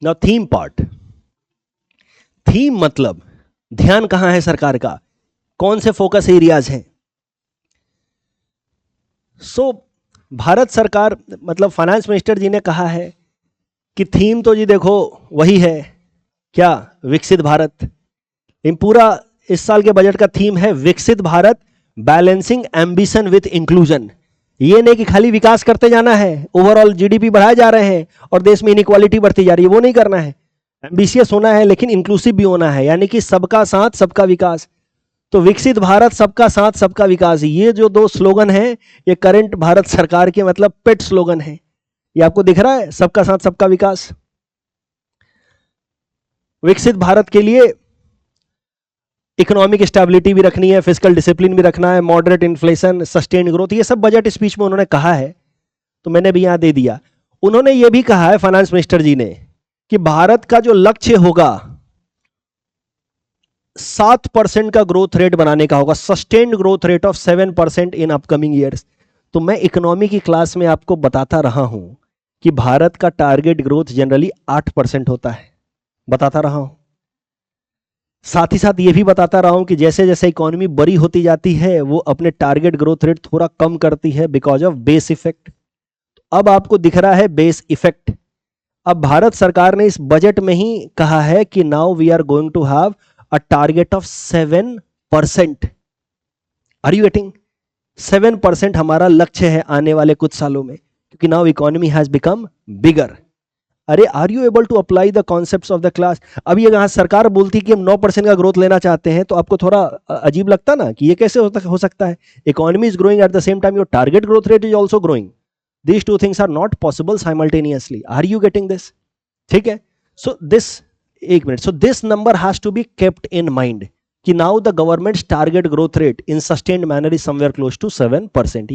Now theme part. Theme मतलब ध्यान कहां है सरकार का, कौन से फोकस एरियाज हैं। भारत सरकार मतलब फाइनेंस मिनिस्टर जी ने कहा है कि थीम तो जी देखो वही है, क्या, विकसित भारत। इन पूरा इस साल के बजट का थीम है विकसित Bharat, balancing ambition with inclusion. ये नहीं कि खाली विकास करते जाना है, ओवरऑल जीडीपी बढ़ाए जा रहे हैं और देश में इनइक्वालिटी बढ़ती जा रही है, वो नहीं करना है। एम्बिशियस होना है लेकिन इंक्लूसिव भी होना है, यानी कि सबका साथ सबका विकास। तो विकसित भारत, सबका साथ सबका विकास, ये जो दो स्लोगन हैं ये करंट भारत सरकार के मतलब पेट स्लोगन है। ये आपको दिख रहा है, सबका साथ सबका विकास। विकसित भारत के लिए इकोनॉमिक स्टेबिलिटी भी रखनी है, फिजिकल डिसिप्लिन भी रखना है, मॉडरेट इन्फ्लेशन, सस्टेन्ड ग्रोथ, ये सब बजट स्पीच में उन्होंने कहा है, तो मैंने भी यहां दे दिया। उन्होंने ये भी कहा है फाइनेंस मिनिस्टर जी ने कि भारत का जो लक्ष्य होगा 7% का ग्रोथ रेट बनाने का होगा, sustained growth rate of 7% in upcoming years. तो मैं इकोनॉमी की क्लास में आपको बताता रहा हूं कि भारत का टारगेट ग्रोथ जनरली 8% होता है, बताता रहा हूं। साथ ही साथ ये भी बताता रहा हूं कि जैसे जैसे इकोनॉमी बड़ी होती जाती है वो अपने टारगेट ग्रोथ रेट थोड़ा कम करती है बिकॉज ऑफ बेस इफेक्ट। अब आपको दिख रहा है बेस इफेक्ट। अब भारत सरकार ने इस बजट में ही कहा है कि now we are going to have a target of 7%। Are you getting? 7% हमारा लक्ष्य है आने वाले कुछ सालों में, क्योंकि now economy has become bigger. अरे are you able to apply the concepts of the class? अब ये यहां सरकार बोलती कि हम 9% का ग्रोथ लेना चाहते हैं, तो आपको थोड़ा अजीब लगता ना कि ये कैसे हो सकता है। Economy is growing at the same time your target growth rate is also growing. These two things are not possible simultaneously. Are you getting this? ठीक है। सो दिस, एक minute, so this number has to be kept in mind कि now the government's target growth rate in sustained manner is somewhere close to 7%।